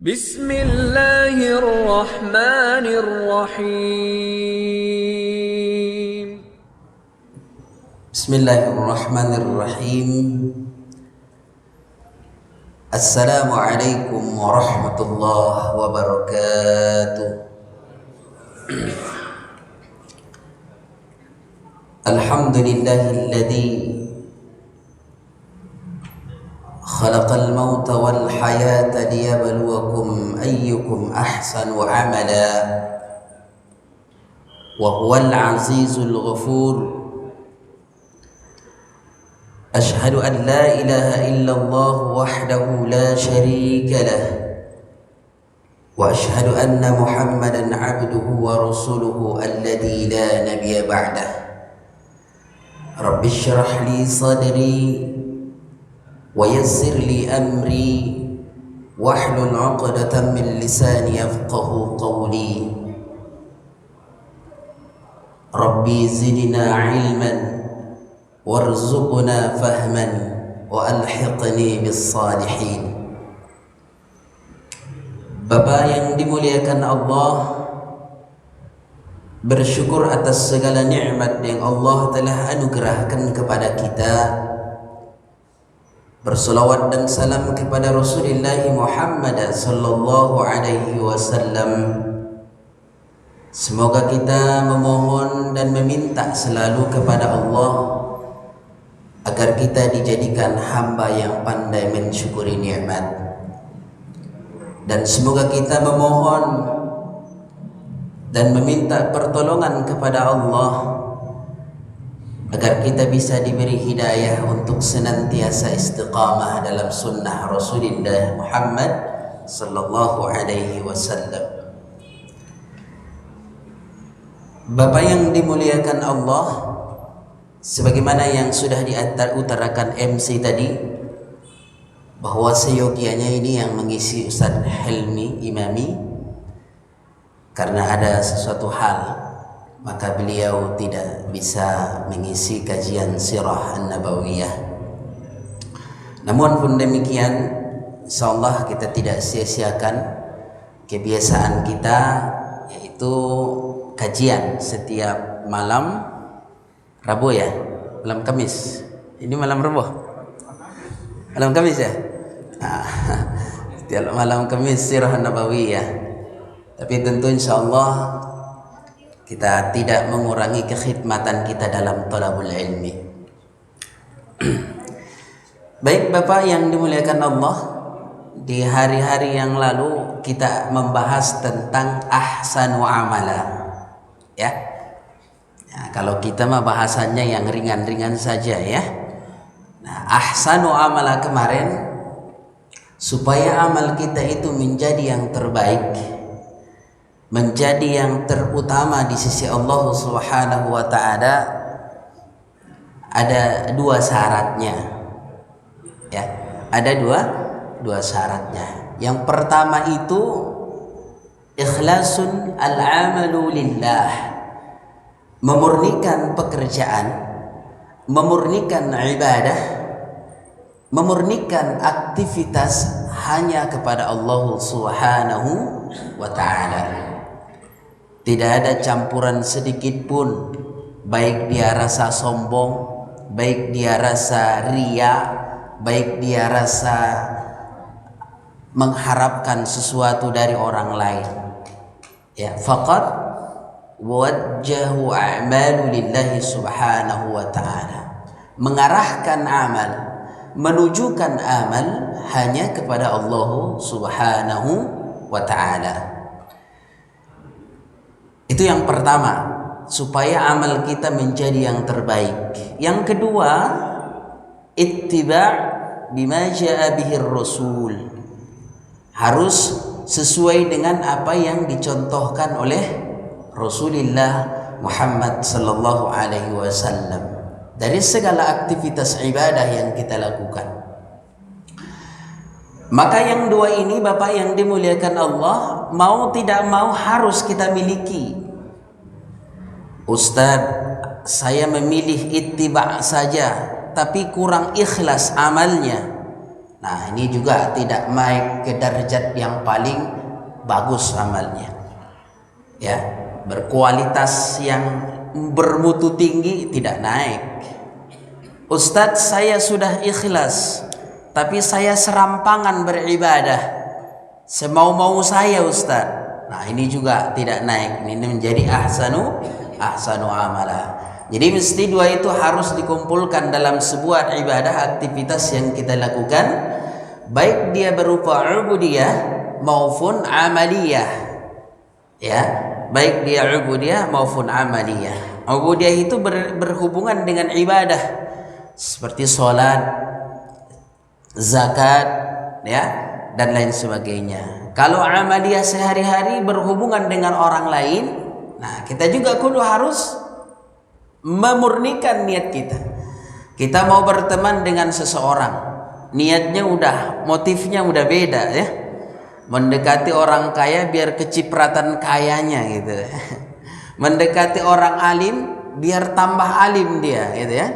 Bismillahirrahmanirrahim. Bismillahirrahmanirrahim. Assalamualaikum warahmatullahi wabarakatuh. Alhamdulillahilladzi khalaqal mauta wal hayata liyabluwakum ayyukum ahsanu amala wa huwal azizul ghafur. أشهد أن لا إله إلا الله وحده لا شريك له وأشهد أن محمدا عبده ورسوله الذي لا نبي بعده. رب اشرح لي صدري ويسر لي أمري واحلل عقدة من لساني يفقه قولي. ربي زدنا علما warzuqna fahman wa alhiqni bis salihin. Bapak yang dimuliakan Allah, bersyukur atas segala nikmat yang Allah telah anugerahkan kepada kita. Berselawat dan salam kepada Rasulullah Muhammad sallallahu alaihi wasallam. Semoga kita memohon dan meminta selalu kepada Allah agar kita dijadikan hamba yang pandai mensyukuri nikmat, dan semoga kita memohon dan meminta pertolongan kepada Allah agar kita bisa diberi hidayah untuk senantiasa istiqamah dalam sunnah Rasulullah Muhammad sallallahu alaihi wasallam. Bapak yang dimuliakan Allah, sebagaimana yang sudah diutarakan MC tadi, bahwa seyogianya ini yang mengisi Ustaz Helmi Imami, karena ada sesuatu hal maka beliau tidak bisa mengisi kajian sirah an-nabawiyah. Namun pun demikian, insyaallah kita tidak sia-siakan kebiasaan kita, yaitu kajian setiap malam Rabu ya, malam Kamis. Ini malam Rabu, malam Kamis ya. Setiap malam Kamis sirah nabawiyah. Tapi tentu insyaallah kita tidak mengurangi kekhidmatan kita dalam thalabul ilmi. Baik Bapak yang dimuliakan Allah, di hari-hari yang lalu kita membahas tentang ahsanu amala, ya. Nah, kalau kita mah bahasannya yang ringan-ringan saja ya. Nah, ahsanu amala kemarin, supaya amal kita itu menjadi yang terbaik, menjadi yang terutama di sisi Allah Subhanahu wa taala, ada dua syaratnya. Ya, ada dua syaratnya. Yang pertama itu ikhlasun al-amalu lillah, memurnikan pekerjaan, memurnikan ibadah, memurnikan aktivitas hanya kepada Allah Subhanahu wa ta'ala. Tidak ada campuran sedikit pun, baik dia rasa sombong, baik dia rasa ria, baik dia rasa mengharapkan sesuatu dari orang lain. Ya, faqat wajjahu a'malu lillahi subhanahu wa ta'ala, mengarahkan amal, menunjukkan amal hanya kepada Allah subhanahu wa ta'ala. Itu yang pertama, supaya amal kita menjadi yang terbaik. Yang kedua, ittiba' bima ja'a bihir rasul, harus sesuai dengan apa yang dicontohkan oleh Rasulullah Muhammad sallallahu alaihi wasallam dari segala aktivitas ibadah yang kita lakukan. Maka yang dua ini Bapak yang dimuliakan Allah, mau tidak mau harus kita miliki. Ustadz, saya memilih ittiba' saja tapi kurang ikhlas amalnya. Nah, ini juga tidak naik ke derajat yang paling bagus amalnya. Ya, berkualitas yang bermutu tinggi tidak naik. Ustadz, saya sudah ikhlas, tapi saya serampangan beribadah, semau-mau saya Ustadz. Nah, ini juga tidak naik. Ini menjadi ahsanu amala. Jadi mesti dua itu harus dikumpulkan dalam sebuah ibadah, aktivitas yang kita lakukan, baik dia berupa ubudiyah maupun amaliyah. Ya, baik dia ubudiyah maupun amaliyah. Ubudiyah itu berhubungan dengan ibadah seperti sholat, zakat, ya, dan lain sebagainya. Kalau amaliyah sehari-hari berhubungan dengan orang lain, nah kita juga kudu harus memurnikan niat kita. Kita mau berteman dengan seseorang, niatnya udah, motifnya udah beda ya. Mendekati orang kaya biar kecipratan kayanya gitu. Mendekati orang alim biar tambah alim dia gitu ya.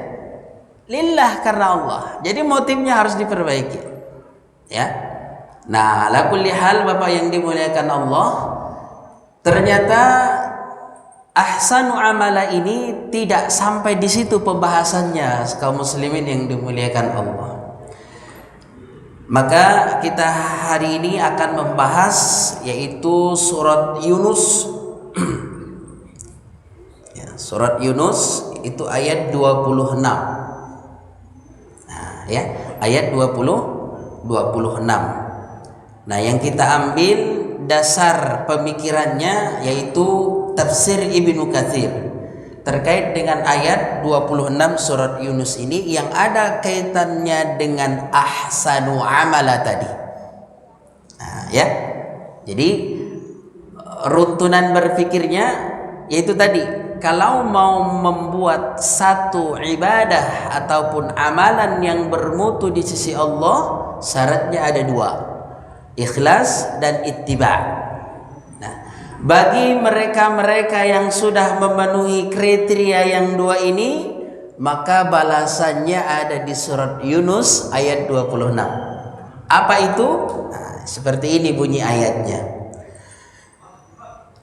Lillah, karena Allah. Jadi motifnya harus diperbaiki. Ya. Nah, ala kulli hal Bapak yang dimuliakan Allah, ternyata ahsanu amala ini tidak sampai di situ pembahasannya kaum muslimin yang dimuliakan Allah. Maka kita hari ini akan membahas yaitu surat Yunus. Ya, surat Yunus itu ayat 26. Nah, ya, ayat 26. Nah, yang kita ambil dasar pemikirannya yaitu tafsir Ibnu Katsir terkait dengan ayat 26 surat Yunus ini yang ada kaitannya dengan ahsanu amala tadi. Nah, ya. Jadi runtunan berpikirnya yaitu tadi, kalau mau membuat satu ibadah ataupun amalan yang bermutu di sisi Allah, syaratnya ada dua, ikhlas dan ittiba'. Bagi mereka-mereka yang sudah memenuhi kriteria yang dua ini, maka balasannya ada di surat Yunus ayat 26. Apa itu? Nah, seperti ini bunyi ayatnya.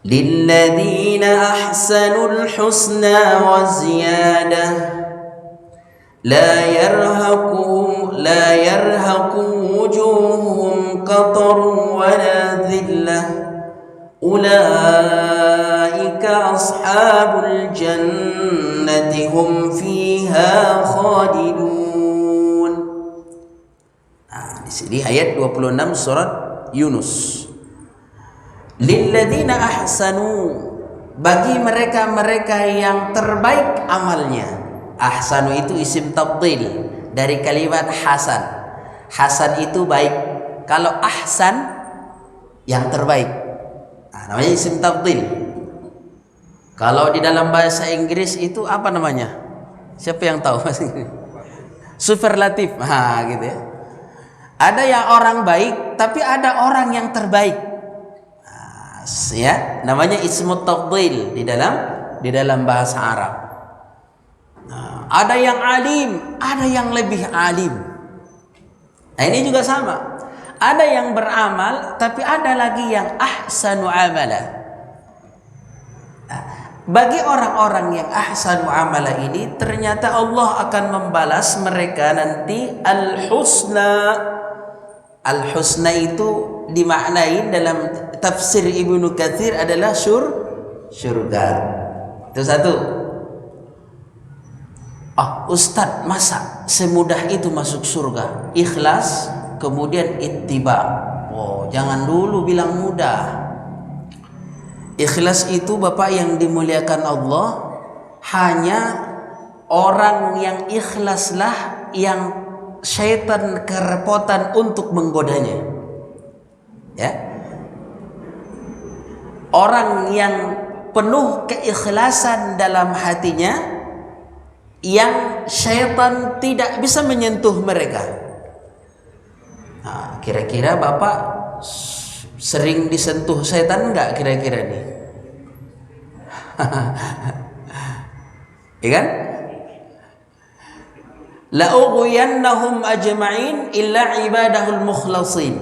Lilladzina ahsanul husna wa ziyadah la yarhaqu wujuhum qatarun wa la dhillah ulaika ashabul jannati hum fiha khalidun. Nah, di sini ayat 26 surat Yunus. Lilladzina ahsanu, bagi mereka-mereka yang terbaik amalnya. Ahsanu itu isim tafdhil dari kalimat hasan. Hasan itu baik. Kalau ahsan yang terbaik. Nah, namanya isim tafdhil. Kalau di dalam bahasa Inggris itu apa namanya? Siapa yang tahu bahasa Inggris? Superlatif. Nah, gitu ya. Ada yang orang baik, tapi ada orang yang terbaik. Nah, ya, namanya ismut tafdhil di dalam bahasa Arab. Nah, ada yang alim, ada yang lebih alim. Nah, ini juga sama. Ada yang beramal, tapi ada lagi yang ahsanu amala. Nah, bagi orang-orang yang ahsanu amala ini, ternyata Allah akan membalas mereka nanti al-husna. Al-husna itu dimaknai dalam tafsir Ibnu Katsir adalah surga. Itu satu. Ustadz, masa semudah itu masuk surga? Ikhlas, kemudian ittiba. Jangan dulu bilang mudah. Ikhlas itu Bapak yang dimuliakan Allah, hanya orang yang ikhlaslah yang syaitan kerepotan untuk menggodanya. Ya. Orang yang penuh keikhlasan dalam hatinya, yang syaitan tidak bisa menyentuh mereka. Nah, kira-kira Bapak sering disentuh setan enggak kira-kira nih? Ya kan? La ughwiyannahum ajma'in illa ibadahul mukhlasin.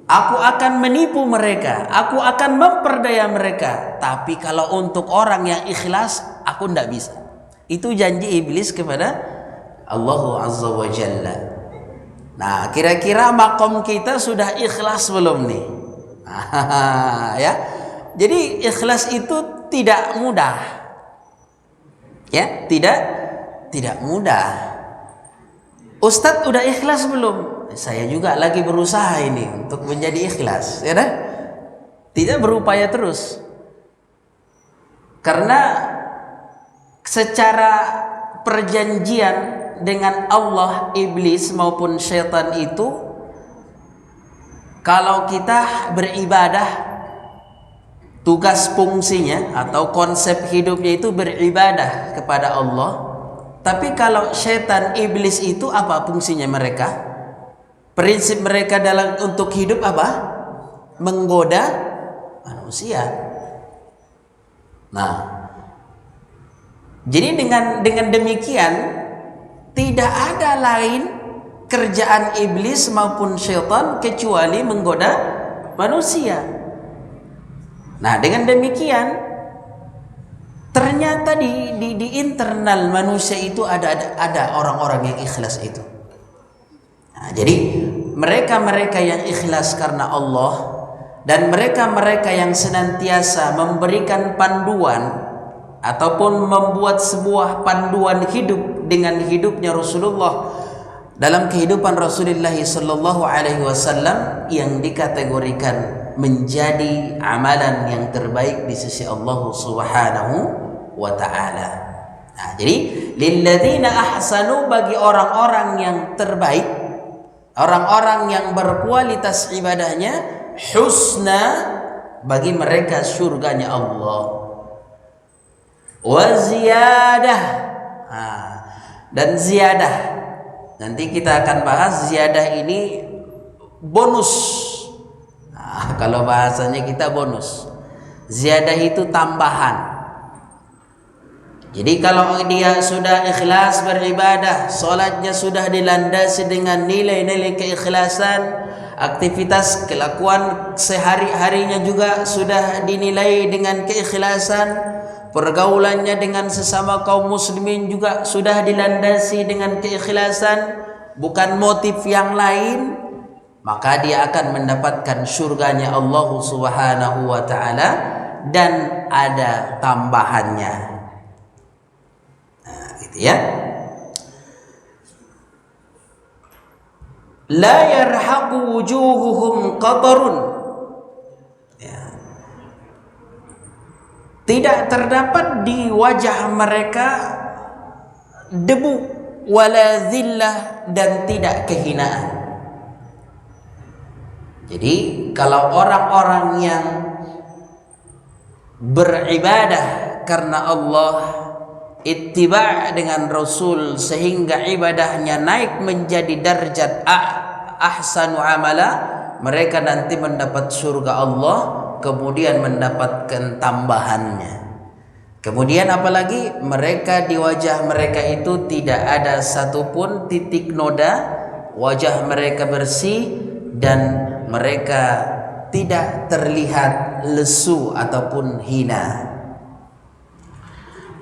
Aku akan menipu mereka, aku akan memperdaya mereka, tapi kalau untuk orang yang ikhlas aku tidak bisa. Itu janji iblis kepada Allah Azza wa Jalla. Nah, kira-kira makom kita sudah ikhlas belum nih? Ya. Jadi ikhlas itu tidak mudah. Ya, tidak mudah. Ustadz udah ikhlas belum? Saya juga lagi berusaha ini untuk menjadi ikhlas, ya kan? Tidak berupaya terus. Karena secara perjanjian dengan Allah, iblis maupun syaitan itu, kalau kita beribadah, tugas fungsinya atau konsep hidupnya itu beribadah kepada Allah. Tapi kalau syaitan, iblis itu apa fungsinya mereka? Prinsip mereka dalam untuk hidup apa? Menggoda manusia. Nah, jadi dengan demikian tidak ada lain kerjaan iblis maupun syaitan kecuali menggoda manusia. Nah, dengan demikian ternyata di internal manusia itu ada orang-orang yang ikhlas itu. Nah, jadi mereka yang ikhlas karena Allah dan mereka yang senantiasa memberikan panduan ataupun membuat sebuah panduan hidup dengan hidupnya Rasulullah dalam kehidupan Rasulullah sallallahu alaihi wasallam yang dikategorikan menjadi amalan yang terbaik di sisi Allah Subhanahu wa taala. Nah, jadi lilladzina ahsanu, bagi orang-orang yang terbaik, orang-orang yang berkualitas ibadahnya, husna, bagi mereka surganya Allah, wa ziyadah. Dan ziyadah, nanti kita akan bahas ziyadah ini bonus. Kalau bahasanya kita bonus, ziyadah itu tambahan. Jadi kalau dia sudah ikhlas beribadah, solatnya sudah dilandasi dengan nilai-nilai keikhlasan, aktivitas kelakuan sehari-harinya juga sudah dinilai dengan keikhlasan, pergaulannya dengan sesama kaum muslimin juga sudah dilandasi dengan keikhlasan, bukan motif yang lain, maka dia akan mendapatkan surganya Allah Subhanahu wa taala dan ada tambahannya. Nah, gitu ya. La yarhaqu wujuhuhum qatarun. Ya. Tidak terdapat di wajah mereka debu, wala zillah, dan tidak kehinaan. Jadi kalau orang-orang yang beribadah karena Allah, ittiba' dengan Rasul sehingga ibadahnya naik menjadi darjat ahsanu amala, mereka nanti mendapat surga Allah, kemudian mendapatkan tambahannya. Kemudian apalagi, mereka di wajah mereka itu tidak ada satupun titik noda, wajah mereka bersih dan mereka tidak terlihat lesu ataupun hina.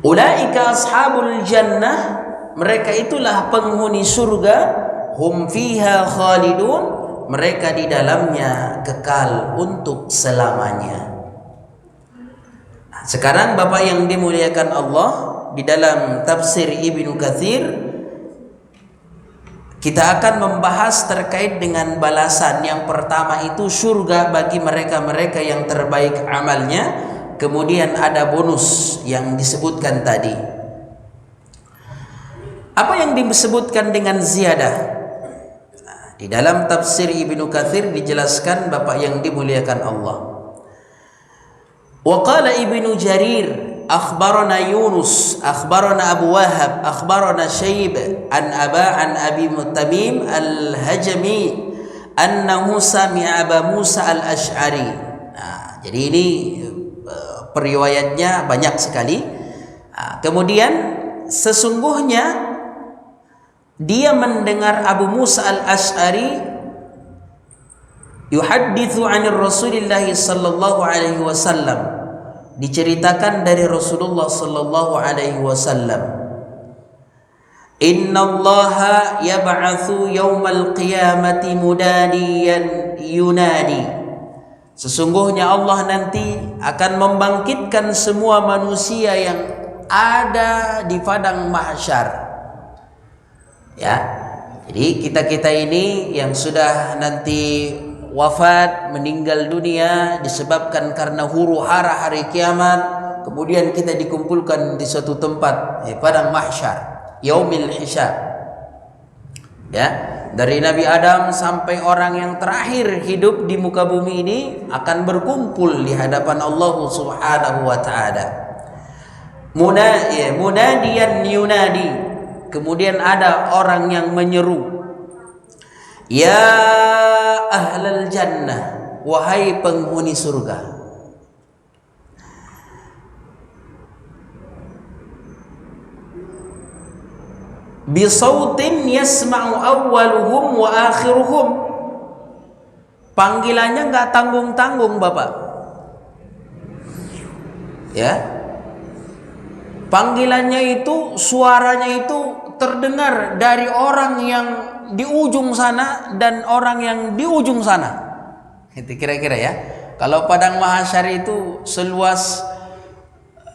Ulaika ashabul jannah, mereka itulah penghuni surga, hum fiha khalidun, mereka di dalamnya kekal untuk selamanya. Nah, sekarang Bapak yang dimuliakan Allah, di dalam tafsir Ibnu Katsir kita akan membahas terkait dengan balasan. Yang pertama itu surga bagi mereka-mereka yang terbaik amalnya. Kemudian ada bonus yang disebutkan tadi. Apa yang disebutkan dengan ziyadah? Nah, di dalam tafsir Ibnu Katsir dijelaskan, Bapak yang dimuliakan Allah. Wa qala Ibnu Jarir akhbarana Yunus akhbarana Abu Wahab akhbarana Syaib an Abi Tamim al-Hajami annahu sami'a Aba Musa al-Asy'ari. Nah, jadi ini periwayatnya banyak sekali. Nah, kemudian sesungguhnya dia mendengar Abu Musa al-Ash'ari yuhaddithu 'anir Rasulillah sallallahu alaihi wasallam, diceritakan dari Rasulullah sallallahu alaihi wasallam, innallaha yab'atsu yaumal qiyamati munadiyan yunadi, sesungguhnya Allah nanti akan membangkitkan semua manusia yang ada di padang mahsyar. Ya, jadi kita ini yang sudah nanti wafat, meninggal dunia disebabkan karena huru hara hari kiamat, kemudian kita dikumpulkan di suatu tempat, padang mahsyar, yaumil hisab. Ya, dari Nabi Adam sampai orang yang terakhir hidup di muka bumi ini akan berkumpul di hadapan Allah Subhanahu wa taala. Munadiyan yunadi, kemudian ada orang yang menyeru, ya ahlal jannah, wahai penghuni surga. Bisautin yasma'u awwaluhum wa akhiruhum, panggilannya nggak tanggung-tanggung Bapak. Ya, panggilannya itu, suaranya itu terdengar dari orang yang di ujung sana dan orang yang di ujung sana. Itu kira-kira ya. Kalau padang mahsyar itu seluas,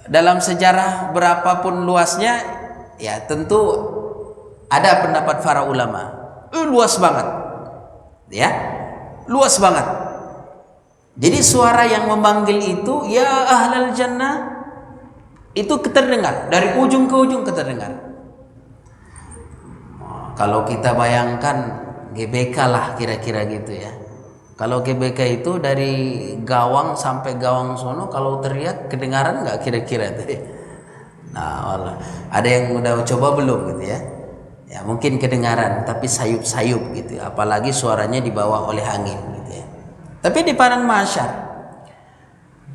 dalam sejarah berapapun luasnya, ya tentu ada pendapat para ulama, luas banget, ya, luas banget. Jadi suara yang memanggil itu, ya ahlal jannah, itu terdengar dari ujung ke ujung terdengar. Kalau kita bayangkan GBK lah kira-kira gitu ya. Kalau GBK itu dari gawang sampai gawang sono, kalau teriak kedengaran nggak kira-kira tuh? Nah, ada yang udah coba belum gitu ya? Ya mungkin kedengaran, tapi sayup-sayup gitu, apalagi suaranya dibawa oleh angin gitu ya. Tapi di padang mahsyar,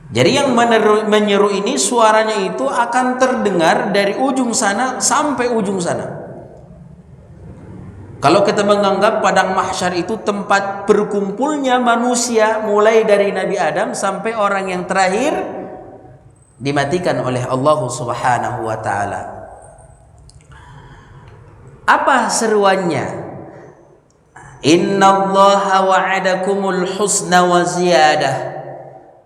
jadi yang menyeru ini suaranya itu akan terdengar dari ujung sana sampai ujung sana. Kalau kita menganggap padang mahsyar itu tempat berkumpulnya manusia, mulai dari Nabi Adam sampai orang yang terakhir dimatikan oleh Allah Subhanahu wa taala. Apa seruannya? Innallaha wa'adakumul husna wa ziyadah,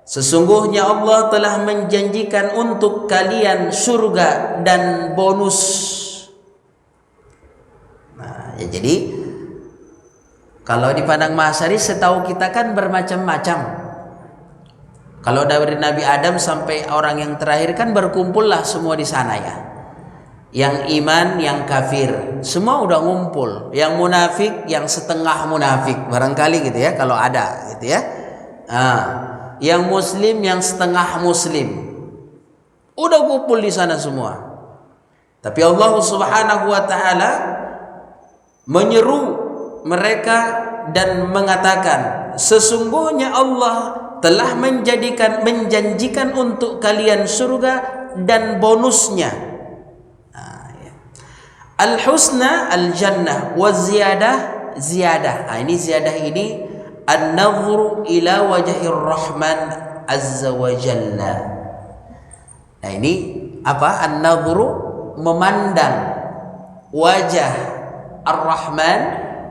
sesungguhnya Allah telah menjanjikan untuk kalian surga dan bonus. Nah, ya jadi kalau di padang mahsyar setahu kita kan bermacam-macam. Kalau dari Nabi Adam sampai orang yang terakhir kan berkumpullah semua di sana ya. Yang iman, yang kafir, semua udah ngumpul. Yang munafik, yang setengah munafik, barangkali gitu ya, kalau ada gitu ya. Yang muslim, yang setengah muslim, udah ngumpul di sana semua. Tapi Allah Subhanahu wa taala menyeru mereka dan mengatakan, sesungguhnya Allah telah menjanjikan untuk kalian surga dan bonusnya. Al-husna al-jannah wa ziyadah, ziyadah. Ini ziyadah ini an-nadhru ila wajhir rahman azza wa jalla. Nah ini apa? An-nadhru, memandang wajah ar-rahman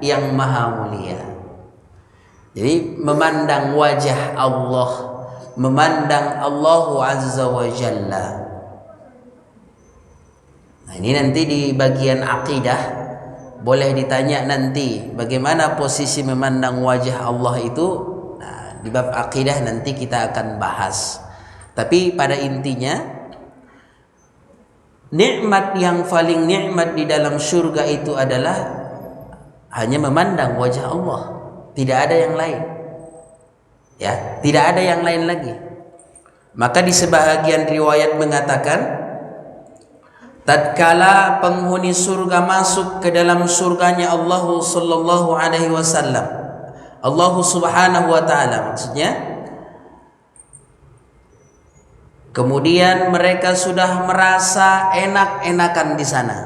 yang maha mulia. Jadi memandang wajah Allah, memandang Allah azza wa jalla. Nah, ini nanti di bagian akidah boleh ditanya nanti bagaimana posisi memandang wajah Allah itu. Nah, di bab akidah nanti kita akan bahas. Tapi pada intinya, nikmat yang paling nikmat di dalam surga itu adalah hanya memandang wajah Allah, tidak ada yang lain. Ya, tidak ada yang lain lagi. Maka di sebahagian riwayat mengatakan, tatkala penghuni surga masuk ke dalam surganya Allah sallallahu alaihi wasallam, Allah Subhanahu wa taala maksudnya, kemudian mereka sudah merasa enak-enakan di sana.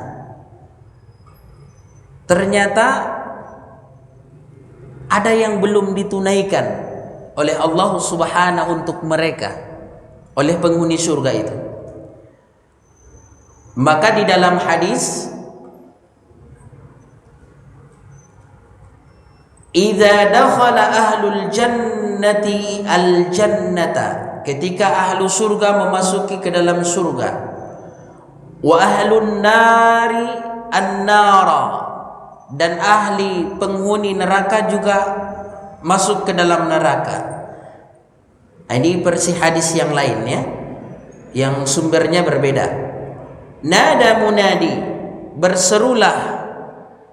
ternyata ada yang belum ditunaikan oleh Allah Subhanahu untuk mereka, oleh penghuni surga itu. Maka di dalam hadis, idza dakhala ahlul jannati al jannata, ketika ahlu surga memasuki ke dalam surga, wa ahlun nari an-nara, dan ahli penghuni neraka juga masuk ke dalam neraka. Ini versi hadis yang lain ya, yang sumbernya berbeda. Nada munadi, berserulah,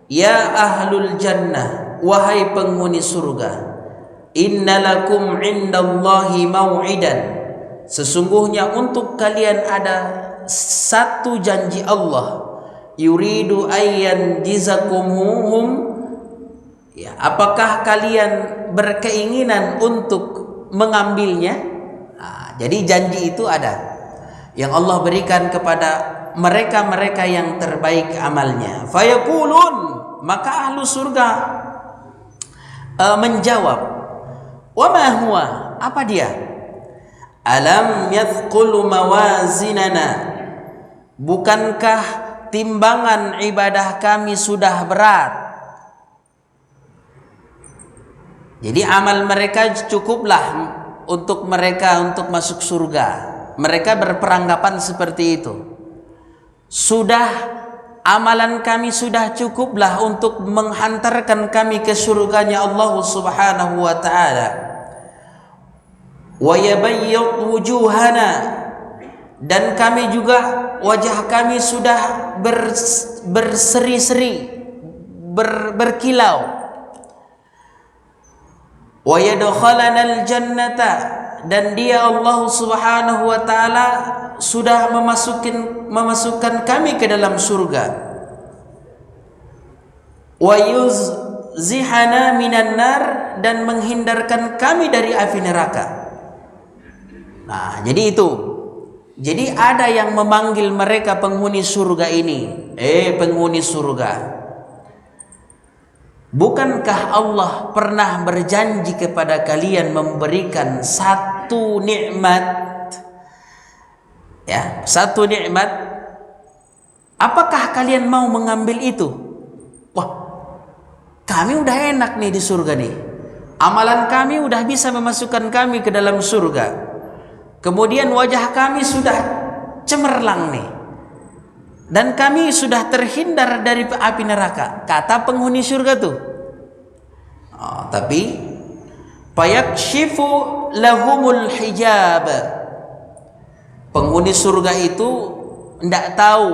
ya ahlul jannah, wahai penghuni surga, innalakum indallahi mau'idan, sesungguhnya untuk kalian ada satu janji Allah, yuridu ayyan jizakumuhum, ya, apakah kalian berkeinginan untuk mengambilnya? Nah, jadi janji itu ada yang Allah berikan kepada mereka-mereka yang terbaik amalnya. Fayaqulun, maka ahlu surga menjawab, wa ma huwa, apa dia? Alam yathqulu mawazinana, bukankah timbangan ibadah kami sudah berat? Jadi amal mereka cukuplah untuk mereka untuk masuk surga. Mereka berperanggapan seperti itu. Sudah, amalan kami sudah cukuplah untuk menghantarkan kami ke surganya Allah Subhanahu wa ta'ala. Wa yabayyad wujuhana, dan kami juga wajah kami sudah berseri-seri, berkilau. Wa yadkhalana al-jannata, dan dia Allah Subhanahu wa ta'ala sudah memasukkan kami ke dalam surga. Wa yuzihana minan nar, dan menghindarkan kami dari api neraka. Nah, jadi itu. Jadi ada yang memanggil mereka penghuni surga ini, penghuni surga, bukankah Allah pernah berjanji kepada kalian memberikan satu nikmat? Ya, satu nikmat. Apakah kalian mau mengambil itu? Wah, kami udah enak nih di surga nih. Amalan kami udah bisa memasukkan kami ke dalam surga. Kemudian wajah kami sudah cemerlang nih, dan kami sudah terhindar dari api neraka, kata penghuni surga tuh. Tapi fayakshifu lahumul hijab, penghuni surga itu tidak tahu.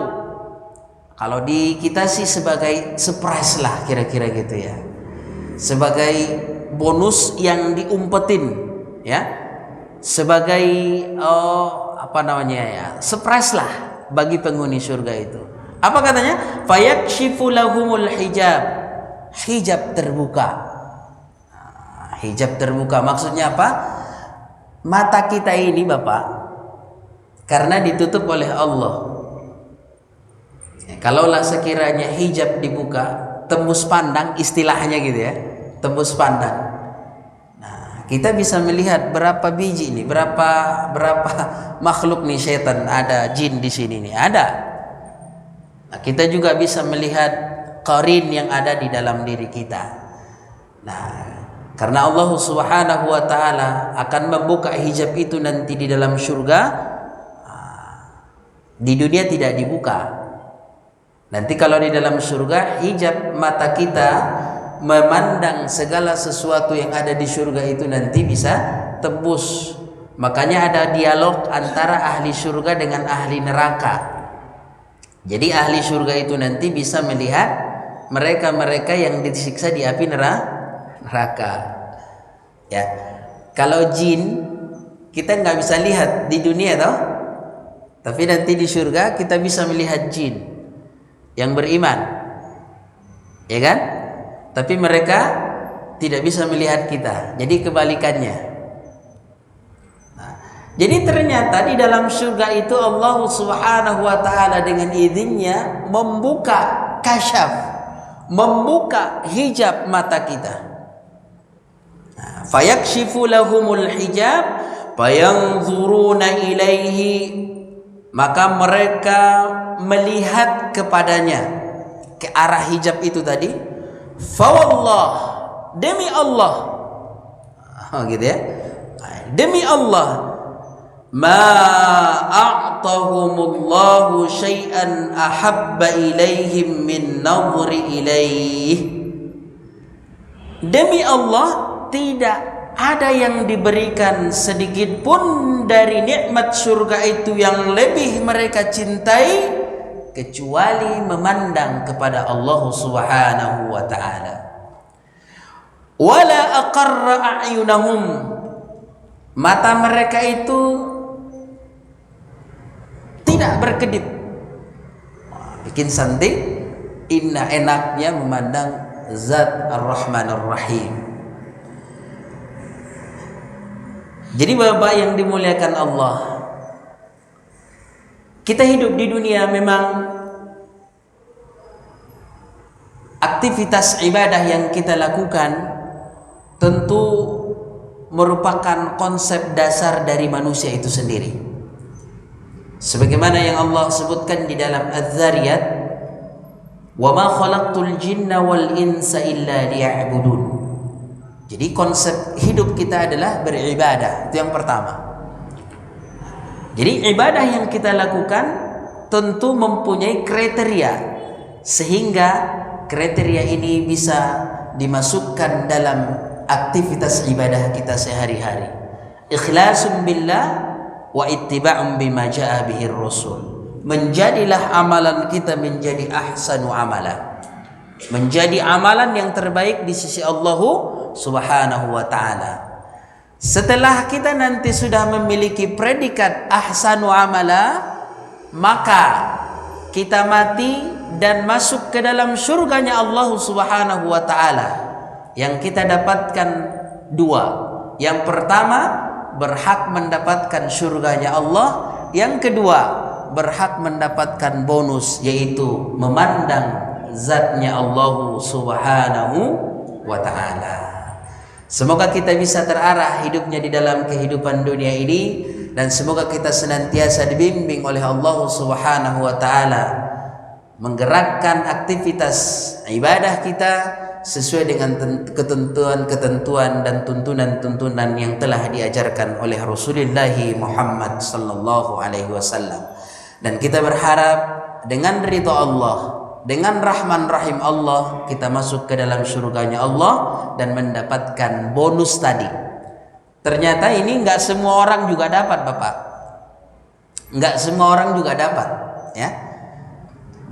Kalau di kita sih sebagai surprise lah, kira-kira gitu ya, sebagai bonus yang diumpetin ya, sebagai surprise lah bagi penghuni surga itu. Apa katanya? Fayakshifu lahumul hijab, hijab terbuka. Hijab terbuka maksudnya apa? Mata kita ini Bapak, karena ditutup oleh Allah. Kalaulah sekiranya hijab dibuka, tembus pandang, istilahnya gitu ya, tembus pandang. Kita bisa melihat berapa biji nih, berapa makhluk nih, setan, ada jin di sini nih, ada. Nah, kita juga bisa melihat qarin yang ada di dalam diri kita. Nah, karena Allah Subhanahu wa ta'ala akan membuka hijab itu nanti di dalam surga, di dunia tidak dibuka. Nanti kalau di dalam surga, hijab mata kita memandang segala sesuatu yang ada di surga itu nanti bisa tembus. Makanya ada dialog antara ahli surga dengan ahli neraka. Jadi ahli surga itu nanti bisa melihat mereka-mereka yang disiksa di api neraka. Ya, kalau jin kita nggak bisa lihat di dunia toh, tapi nanti di surga kita bisa melihat jin yang beriman, ya kan? Tapi mereka tidak bisa melihat kita. Jadi kebalikannya. Nah, jadi ternyata di dalam surga itu Allah Subhanahu wa ta'ala dengan izinnya membuka kasyaf, membuka hijab mata kita. Fayakshifu lahumul hijab fayanzuruna ilaihi, maka mereka melihat kepadanya, ke arah hijab itu tadi. Fawallah, demi Allah, gitu ya, demi Allah, ma a'tahumullahu syai'an ahabba ilaihim min nadhri ilaih. Demi Allah, tidak ada yang diberikan sedikit pun dari nikmat surga itu yang lebih mereka cintai kecuali memandang kepada Allah Subhanahu wa taala. Wala aqarra a'yunahum, mata mereka itu tidak berkedip. Bikin santai, inna enaknya memandang Zat Ar-Rahman Ar-Rahim. Jadi Bapak yang dimuliakan Allah, kita hidup di dunia memang aktivitas ibadah yang kita lakukan tentu merupakan konsep dasar dari manusia itu sendiri. Sebagaimana yang Allah sebutkan di dalam Az-Zariyat, "Wa ma khalaqtul jinna wal insa illa liya'budun." Jadi konsep hidup kita adalah beribadah, itu yang pertama. Jadi ibadah yang kita lakukan tentu mempunyai kriteria, sehingga kriteria ini bisa dimasukkan dalam aktivitas ibadah kita sehari-hari. Ikhlasun billah wa ittiba'un bima ja'a bihi rasul. Menjadilah amalan kita menjadi ahsanu amala, menjadi amalan yang terbaik di sisi Allah Subhanahu wa ta'ala. Setelah kita nanti sudah memiliki predikat ahsanu amala, maka kita mati dan masuk ke dalam surganya Allah Subhanahu wa ta'ala. Yang kita dapatkan dua. Yang pertama, berhak mendapatkan surganya Allah. Yang kedua, berhak mendapatkan bonus, yaitu memandang zatnya Allah Subhanahu wa ta'ala. Semoga kita bisa terarah hidupnya di dalam kehidupan dunia ini, dan semoga kita senantiasa dibimbing oleh Allah Subhanahu wa ta'ala menggerakkan aktivitas ibadah kita sesuai dengan ketentuan-ketentuan dan tuntunan-tuntunan yang telah diajarkan oleh Rasulullah Muhammad sallallahu alaihi wasallam. Dan kita berharap dengan ridha Allah, dengan rahman rahim Allah, kita masuk ke dalam surganya Allah dan mendapatkan bonus tadi. Ternyata ini nggak semua orang juga dapat, Bapak. Nggak semua orang juga dapat, ya.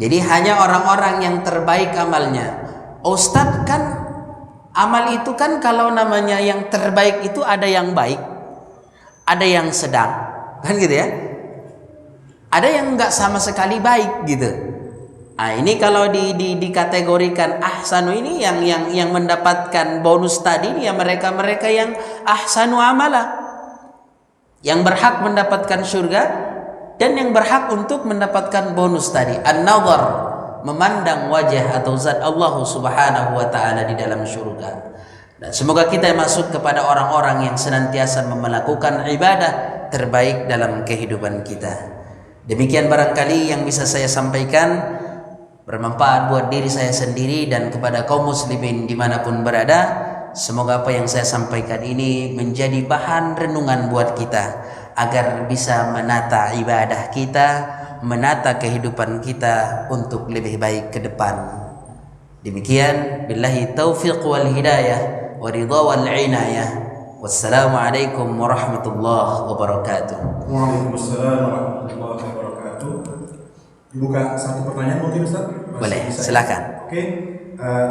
Jadi hanya orang-orang yang terbaik amalnya. Ustadz, kan amal itu kan kalau namanya yang terbaik itu ada yang baik, ada yang sedang, kan gitu ya. Ada yang nggak sama sekali baik gitu. Nah, ini kalau dikategorikan ahsanu ini yang mendapatkan bonus tadi ya mereka-mereka yang ahsanu amala, yang berhak mendapatkan surga dan yang berhak untuk mendapatkan bonus tadi, an-nazar, memandang wajah atau zat Allah Subhanahu wa ta'ala di dalam surga. Dan semoga kita masuk kepada orang-orang yang senantiasa melakukan ibadah terbaik dalam kehidupan kita. Demikian barangkali yang bisa saya sampaikan, bermanfaat buat diri saya sendiri dan kepada kaum muslimin dimanapun berada. Semoga apa yang saya sampaikan ini menjadi bahan renungan buat kita, agar bisa menata ibadah kita, menata kehidupan kita untuk lebih baik ke depan. Demikian, billahi taufiq wal hidayah wa ridha wal inayah. Wassalamualaikum warahmatullahi wabarakatuh. Waalaikumsalam warahmatullahi wabarakatuh. Dibuka satu pertanyaan mungkin Ustaz? Boleh, silakan. Oke,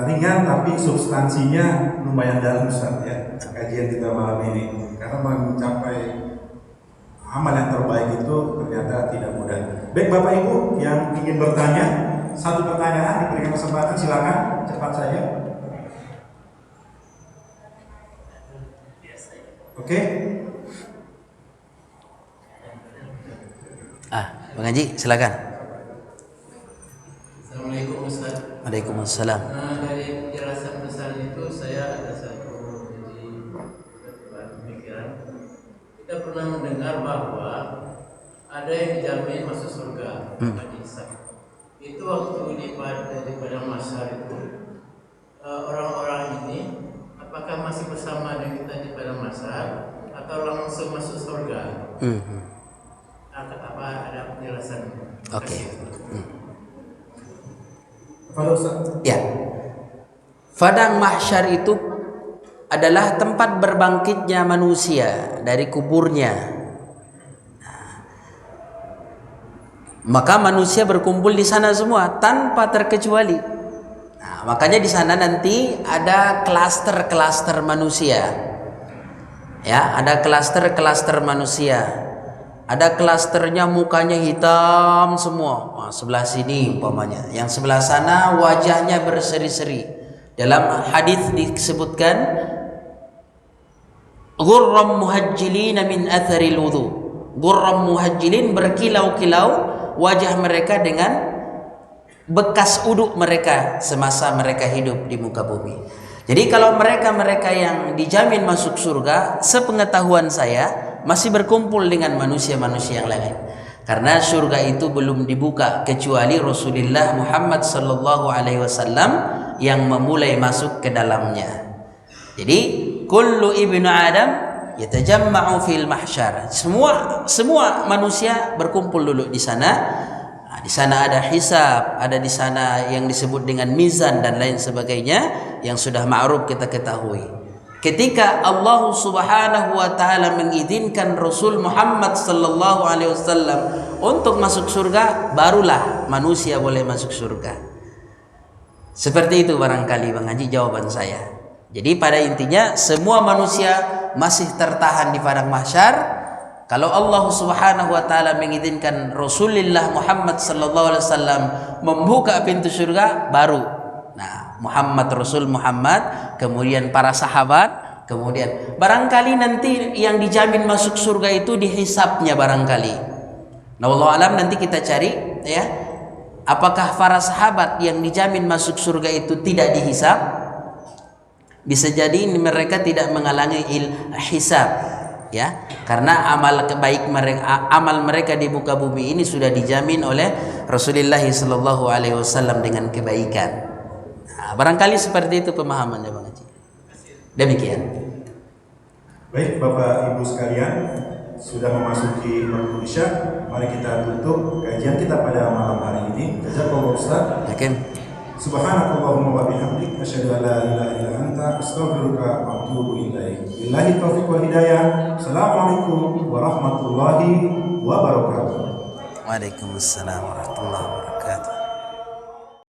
ringan tapi substansinya lumayan dalam Ustaz ya, kajian kita malam ini. Karena mencapai amal yang terbaik itu ternyata tidak mudah. Baik Bapak Ibu yang ingin bertanya, satu pertanyaan diberikan kesempatan, silakan cepat saja. Oke. Bang Haji, silakan. Assalamualaikum Ustaz. Waalaikumsalam. Dari penjelasan besar itu saya ada satu pemikiran. Kita pernah mendengar bahwa ada yang dijamin masuk surga, itu waktu di padang mahsyar itu orang-orang ini apakah masih bersama dengan kita di padang mahsyar atau langsung masuk surga? Apa ada penjelasan? Oke. Kalau Ustaz, Ya. Padang mahsyar itu adalah tempat berbangkitnya manusia dari kuburnya. Maka manusia berkumpul di sana semua tanpa terkecuali. Nah, makanya di sana nanti ada klaster-klaster manusia. Ya, ada klaster-klaster manusia. Ada klasternya mukanya hitam semua. Nah, sebelah sini umpamanya. Yang sebelah sana wajahnya berseri-seri. Dalam hadis disebutkan ghurram muhajjilin min atharil wudu. Ghurram muhajjilin berkilau-kilau wajah mereka dengan bekas uduk mereka semasa mereka hidup di muka bumi. Jadi kalau mereka-mereka yang dijamin masuk surga, sepengetahuan saya masih berkumpul dengan manusia-manusia yang lain. Karena surga itu belum dibuka kecuali Rasulullah Muhammad sallallahu alaihi wasallam yang memulai masuk ke dalamnya. Jadi kullu ibnu Adam yatajamma'u fil mahsyar. Semua manusia berkumpul dulu di sana. Nah, di sana ada hisab, ada di sana yang disebut dengan mizan dan lain sebagainya yang sudah ma'ruf kita ketahui. Ketika Allah Subhanahu wa taala mengizinkan Rasul Muhammad sallallahu alaihi wasallam untuk masuk surga, barulah manusia boleh masuk surga. Seperti itu barangkali Bang Haji jawaban saya. Jadi pada intinya semua manusia masih tertahan di padang mahsyar. Kalau Allah Subhanahu wa taala mengizinkan Rasulullah Muhammad sallallahu alaihi wasallam membuka pintu surga, baru Muhammad, Rasul Muhammad, kemudian para sahabat, kemudian barangkali nanti yang dijamin masuk surga itu dihisapnya barangkali. Nah, wallahu alam nanti kita cari ya. Apakah para sahabat yang dijamin masuk surga itu tidak dihisap? Bisa jadi mereka tidak mengalami hisab ya. Karena amal mereka di muka bumi ini sudah dijamin oleh Rasulullah sallallahu alaihi wasallam dengan kebaikan. Nah, barangkali seperti itu pemahamannya Bang Haji. Demikian. baik Bapak Ibu sekalian, sudah memasuki waktu Isya. Mari kita tutup kajian kita pada malam hari ini. Jazakallahu Ustaz. Yakin? Subhanakallahumma wa bihamdik asyhadu an la ilaha illa anta astaghfiruka wa atubu ilaik. Billahi taufiq wal hidayah. Assalamualaikum warahmatullahi wabarakatuh. Waalaikumsalam warahmatullahi wabarakatuh.